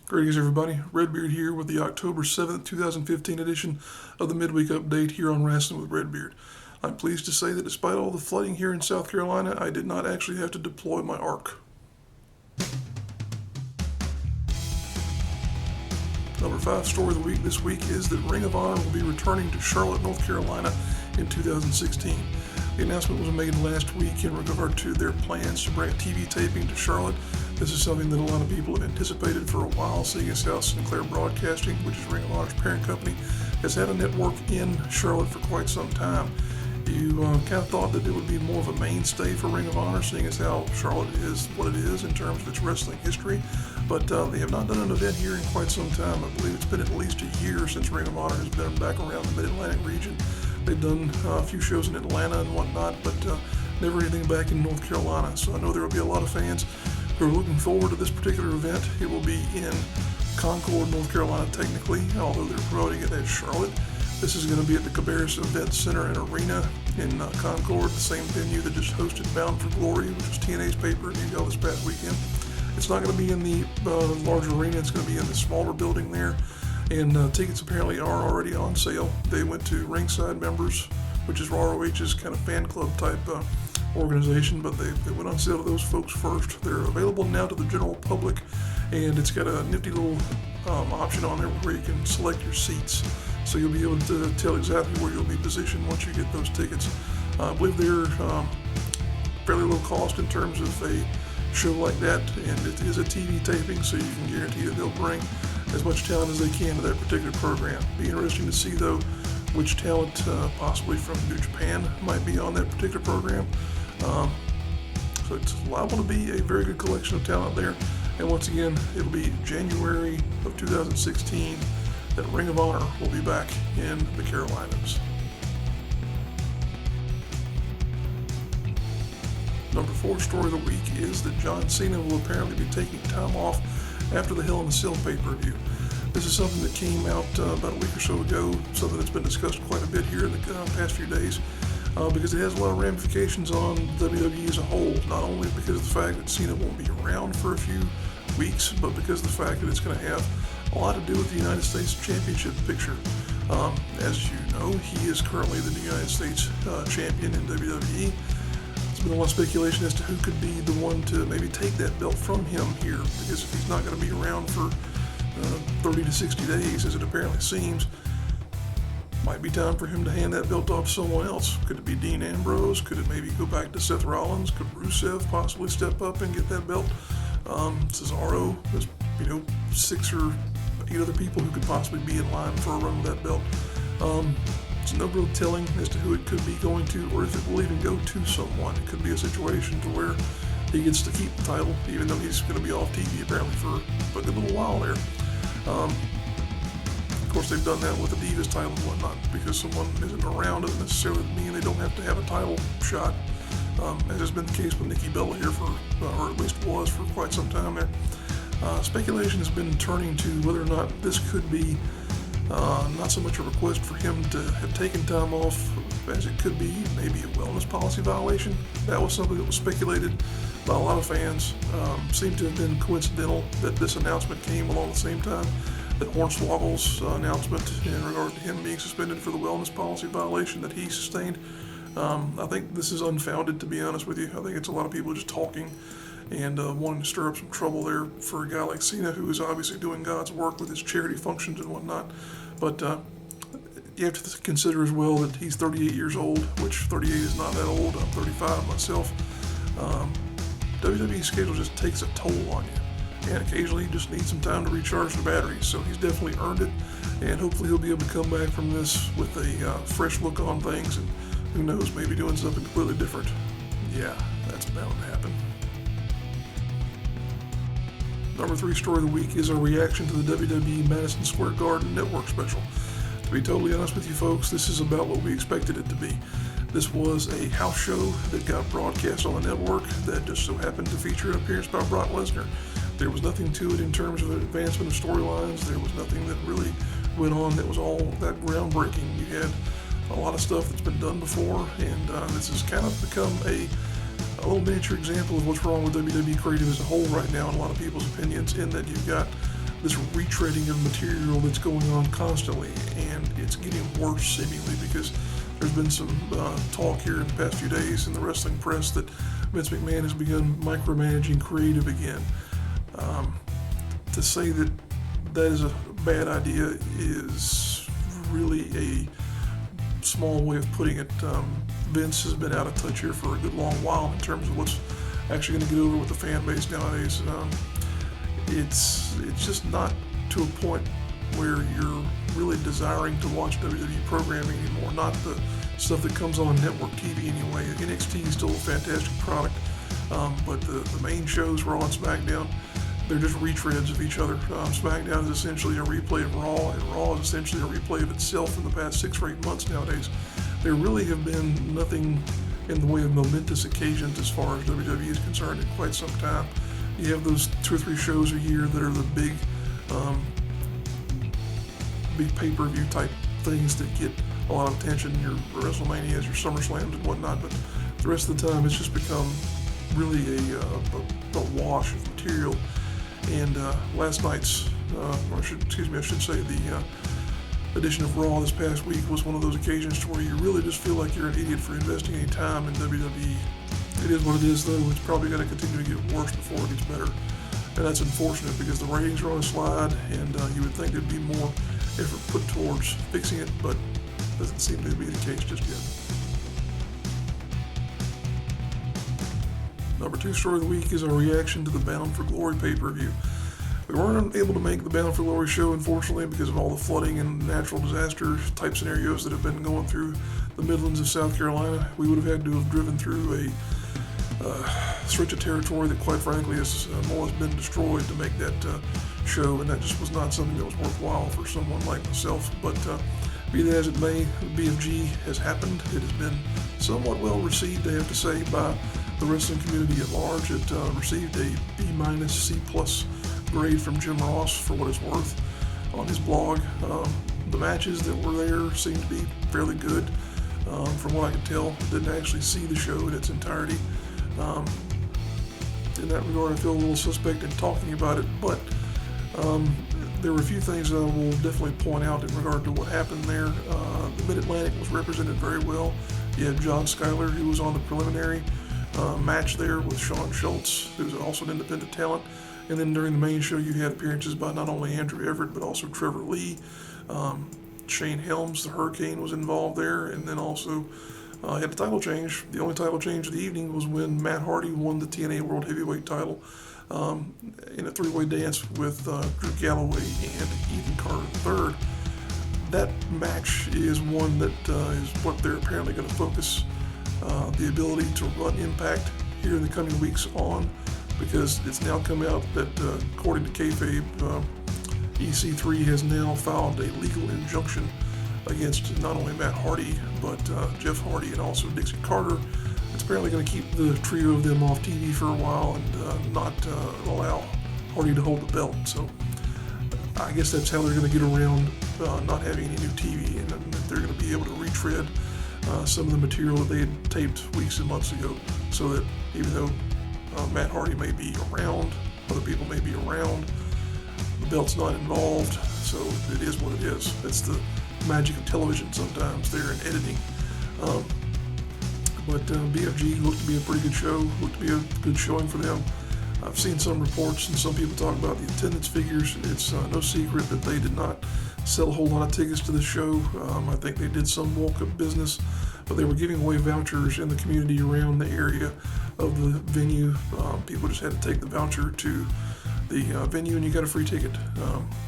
Greetings, everybody. Redbeard here with the October 7th, 2015 edition of the Midweek Update here on Rasslin with Redbeard. I'm pleased to say that despite all the flooding here in South Carolina, I did not actually have to deploy my arc. Number 5 story of the week this week is that Ring of Honor will be returning to Charlotte, North Carolina in 2016. The announcement was made last week in regard to their plans to bring a TV taping to Charlotte. This is something that a lot of people have anticipated for a while, seeing as how Sinclair Broadcasting, which is Ring of Honor's parent company, has had a network in Charlotte for quite some time. You kind of thought that it would be more of a mainstay for Ring of Honor, seeing as how Charlotte is what it is in terms of its wrestling history, but they have not done an event here in quite some time. I believe it's been at least a year since Ring of Honor has been back around the Mid-Atlantic region. They've done a few shows in Atlanta and whatnot, but never anything back in North Carolina, so I know there will be a lot of fans who are looking forward to this particular event. It will be in Concord, North Carolina, technically, although they're promoting it as Charlotte. This is going to be at the Cabarrus Event Center and Arena in Concord, the same venue that just hosted Bound for Glory, which was TNA's pay-per-view held this past weekend. It's not going to be in the large arena. It's going to be in the smaller building there, and tickets apparently are already on sale. They went to Ringside Members, which is ROH's kind of fan club type organization, but they went on sale to those folks first. They're available now to the general public, and it's got a nifty little option on there where you can select your seats, so you'll be able to tell exactly where you'll be positioned once you get those tickets. I believe they're fairly low cost in terms of a show like that, and it is a TV taping, so you can guarantee that they'll bring as much talent as they can to that particular program. Be interesting to see, though, which talent possibly from New Japan might be on that particular program. So it's liable to be a very good collection of talent there. And once again, it'll be January of 2016 that Ring of Honor will be back in the Carolinas. Number 4 story of the week is that John Cena will apparently be taking time off after the Hell in a Cell pay-per-view. This is something that came out about a week or so ago, something that's been discussed quite a bit here in the past few days, because it has a lot of ramifications on WWE as a whole, not only because of the fact that Cena won't be around for a few weeks, but because of the fact that it's going to have a lot to do with the United States Championship picture. As you know, he is currently the United States champion in WWE. There's been a lot of speculation as to who could be the one to maybe take that belt from him here, because if he's not going to be around for 30 to 60 days, as it apparently seems, might be time for him to hand that belt off to someone else. Could it be Dean Ambrose? Could it maybe go back to Seth Rollins? Could Rusev possibly step up and get that belt? Cesaro, there's 6 or 8 other people who could possibly be in line for a run with that belt. There's no real telling as to who it could be going to, or if it will even go to someone. It could be a situation to where he gets to keep the title, even though he's going to be off TV apparently for a good little while there. Of course, they've done that with the Divas title and whatnot, because someone isn't around doesn't necessarily mean they don't have to have a title shot, as has been the case with Nikki Bella here for, or at least was for quite some time there. Speculation has been turning to whether or not this could be not so much a request for him to have taken time off, as it could be maybe a wellness policy violation. That was something that was speculated by a lot of fans. Seemed to have been coincidental that this announcement came along at the same time that Hornswoggle's announcement in regard to him being suspended for the wellness policy violation that he sustained. I think this is unfounded, to be honest with you. I think it's a lot of people just talking and wanting to stir up some trouble there for a guy like Cena, who is obviously doing God's work with his charity functions and whatnot. But you have to consider as well that he's 38 years old, which 38 is not that old. I'm 35 myself. WWE's schedule just takes a toll on you, and occasionally you just need some time to recharge the batteries. So he's definitely earned it, and hopefully he'll be able to come back from this with a fresh look on things, and who knows, maybe doing something completely different. Yeah, that's bound to happen. Number 3 story of the week is our reaction to the WWE Madison Square Garden Network special. To be totally honest with you folks, this is about what we expected it to be. This was a house show that got broadcast on the network that just so happened to feature an appearance by Brock Lesnar. There was nothing to it in terms of advancement of storylines. There was nothing that really went on that was all that groundbreaking. You had a lot of stuff that's been done before, and this has kind of become a little miniature example of what's wrong with WWE creative as a whole right now, in a lot of people's opinions, in that you've got this retreading of material that's going on constantly, and it's getting worse seemingly because there's been some talk here in the past few days in the wrestling press that Vince McMahon has begun micromanaging creative again. To say that that is a bad idea is really a small way of putting it. Vince has been out of touch here for a good long while in terms of what's actually going to get over with the fan base nowadays. It's just not to a point where you're really desiring to watch WWE programming anymore, not the stuff that comes on network TV anyway. NXT is still a fantastic product, but the main shows, Raw and SmackDown, they're just retreads of each other. SmackDown is essentially a replay of Raw, and Raw is essentially a replay of itself in the past 6 or 8 months nowadays. There really have been nothing in the way of momentous occasions as far as WWE is concerned in quite some time. You have those 2 or 3 shows a year that are the big pay-per-view type things that get a lot of attention, your WrestleManias, your SummerSlams and whatnot, but the rest of the time it's just become really a wash of material. And last night's, I should say the edition of Raw this past week was one of those occasions to where you really just feel like you're an idiot for investing any time in WWE. It is what it is, though. It's probably going to continue to get worse before it gets better. And that's unfortunate because the ratings are on a slide, and you would think there'd be more effort put towards fixing it, but doesn't seem to be the case just yet. Number 2 story of the week is our reaction to the Bound for Glory pay-per-view. We weren't able to make the Bound for Glory show, unfortunately, because of all the flooding and natural disaster type scenarios that have been going through the Midlands of South Carolina. We would have had to have driven through a stretch of territory that, quite frankly, has more or less been destroyed to make that show, and that just was not something that was worthwhile for someone like myself. But be that as it may, BFG has happened. It has been somewhat well received, I have to say, by the wrestling community at large. It received a B- C+ grade from Jim Ross for what it's worth on his blog. The matches that were there seemed to be fairly good. From what I could tell, didn't actually see the show in its entirety. In that regard, I feel a little suspect in talking about it, but there were a few things that I will definitely point out in regard to what happened there. The Mid-Atlantic was represented very well. You had John Schuyler, who was on the preliminary match there with Sean Schultz, who's also an independent talent. And then during the main show, you had appearances by not only Andrew Everett, but also Trevor Lee. Shane Helms, the Hurricane, was involved there. And then also had a title change. The only title change of the evening was when Matt Hardy won the TNA World Heavyweight title in a 3-way dance with Drew Galloway and Ethan Carter III. That match is one that is what they're apparently going to focus the ability to run Impact here in the coming weeks on, because it's now come out that according to kayfabe, EC3 has now filed a legal injunction against not only Matt Hardy, but Jeff Hardy and also Dixie Carter. It's apparently going to keep the trio of them off TV for a while and not allow Hardy to hold the belt. So I guess that's how they're going to get around not having any new TV, and they're going to be able to retread some of the material that they had taped weeks and months ago, so that even though Matt Hardy may be around, other people may be around, the belt's not involved, so it is what it is. That's the magic of television sometimes there in editing. But BFG looked to be a pretty good show, looked to be a good showing for them. I've seen some reports and some people talk about the attendance figures. It's no secret that they did not sell a whole lot of tickets to the show. I think they did some walk-up business, but they were giving away vouchers in the community around the area of the venue. People just had to take the voucher to the venue and you got a free ticket.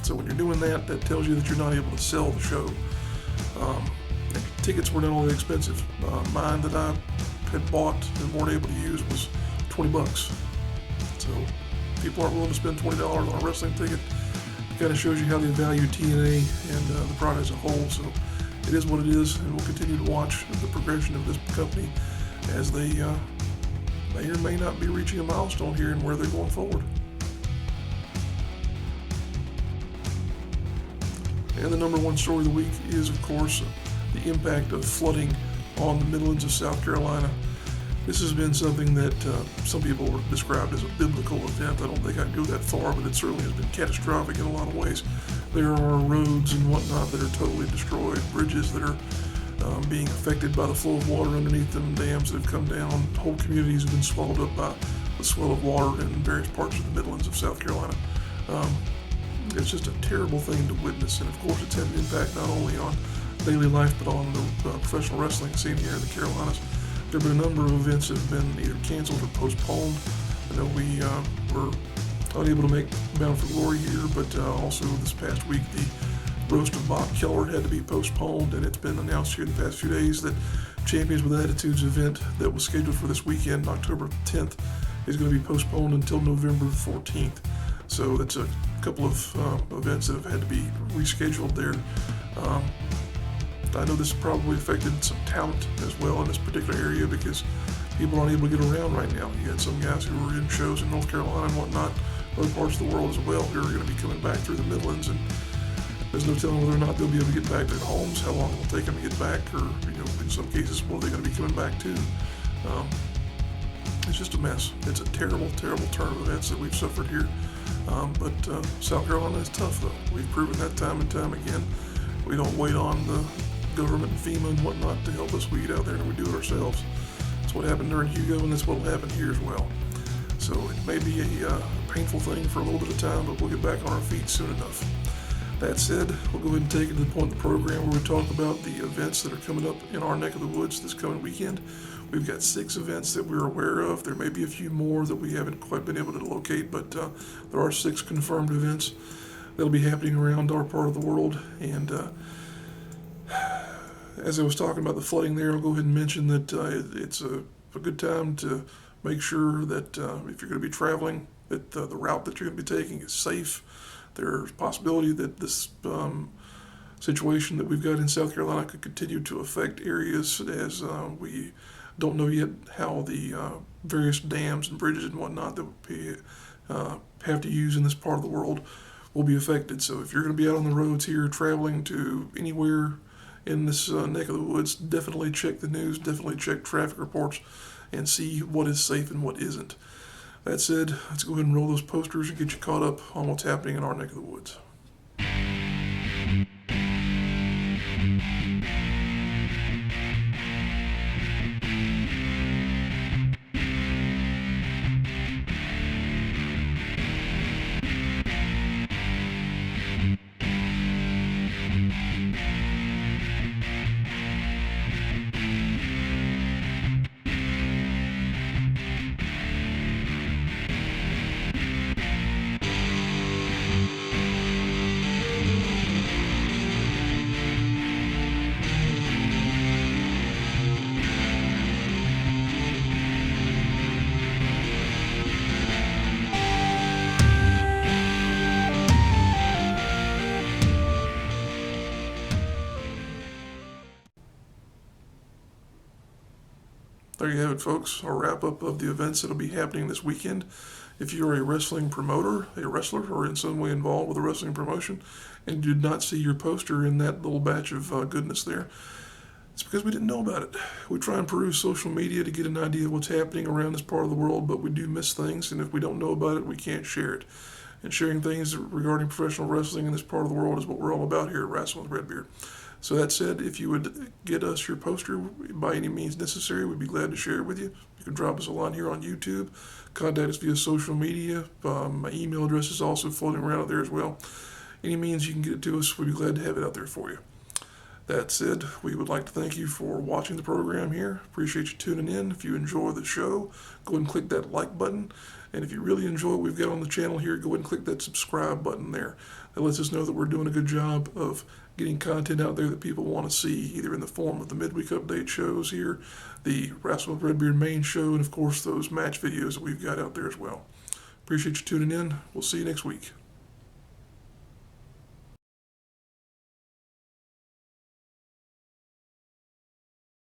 So when you're doing that, that tells you that you're not able to sell the show. Tickets were not only expensive. Mine that I had bought and weren't able to use was $20. So people aren't willing to spend $20 on a wrestling ticket. It kind of shows you how they value TNA and the product as a whole. So it is what it is, and we'll continue to watch the progression of this company as they may or may not be reaching a milestone here and where they're going forward. And the number 1 story of the week is, of course, the impact of flooding on the Midlands of South Carolina. This has been something that some people have described as a biblical event. I don't think I'd go that far, but it certainly has been catastrophic in a lot of ways. There are roads and whatnot that are totally destroyed, bridges that are being affected by the flow of water underneath them, dams that have come down, whole communities have been swallowed up by the swell of water in various parts of the Midlands of South Carolina. It's just a terrible thing to witness, and of course it's had an impact not only on daily life but on the professional wrestling scene here in the Carolinas. There have been a number of events that have been either canceled or postponed. I know we were unable to make Bound for Glory here, but also this past week the roast of Bob Keller had to be postponed, and it's been announced here in the past few days that Champions with Attitudes event that was scheduled for this weekend, October 10th, is going to be postponed until November 14th. So that's a couple of events that have had to be rescheduled there. I know this probably affected some talent as well in this particular area because people aren't able to get around right now. You had some guys who were in shows in North Carolina and whatnot, other parts of the world as well, who are going to be coming back through the Midlands, and there's no telling whether or not they'll be able to get back to their homes, how long it will take them to get back, or in some cases, what are they going to be coming back to? It's just a mess. It's a terrible, terrible turn of events that we've suffered here. But South Carolina is tough, though. We've proven that time and time again. We don't wait on the government and FEMA and whatnot to help us. We get out there and we do it ourselves. That's what happened during Hugo, and that's what will happen here as well. So it may be a painful thing for a little bit of time, but we'll get back on our feet soon enough. That said, we'll go ahead and take it to the point of the program where we talk about the events that are coming up in our neck of the woods this coming weekend. We've got 6 events that we're aware of. There may be a few more that we haven't quite been able to locate, but there are 6 confirmed events that'll be happening around our part of the world. And as I was talking about the flooding there, I'll go ahead and mention that it's a good time to make sure that if you're going to be traveling, that the route that you're going to be taking is safe. There's a possibility that this situation that we've got in South Carolina could continue to affect areas as we don't know yet how the various dams and bridges and whatnot that we have to use in this part of the world will be affected. So if you're going to be out on the roads here traveling to anywhere in this neck of the woods, definitely check the news, definitely check traffic reports, and see what is safe and what isn't. That said, let's go ahead and roll those posters and get you caught up on what's happening in our neck of the woods. There you have it, folks, a wrap-up of the events that will be happening this weekend. If you're a wrestling promoter, a wrestler, or in some way involved with a wrestling promotion, and you did not see your poster in that little batch of goodness there, it's because we didn't know about it. We try and peruse social media to get an idea of what's happening around this part of the world, but we do miss things, and if we don't know about it, we can't share it. And sharing things regarding professional wrestling in this part of the world is what we're all about here at Rasslin with Redbeard. So that said, if you would get us your poster by any means necessary, we'd be glad to share it with you. You can drop us a line here on YouTube, contact us via social media. My email address is also floating around out there as well. Any means you can get it to us, we'd be glad to have it out there for you. That said, we would like to thank you for watching the program here. Appreciate you tuning in. If you enjoy the show, go ahead and click that like button. And if you really enjoy what we've got on the channel here, go ahead and click that subscribe button there. That lets us know that we're doing a good job of getting content out there that people want to see, either in the form of the midweek update shows here, the Rasslin with Redbeard main show, and of course those match videos that we've got out there as well. Appreciate you tuning in. We'll see you next week.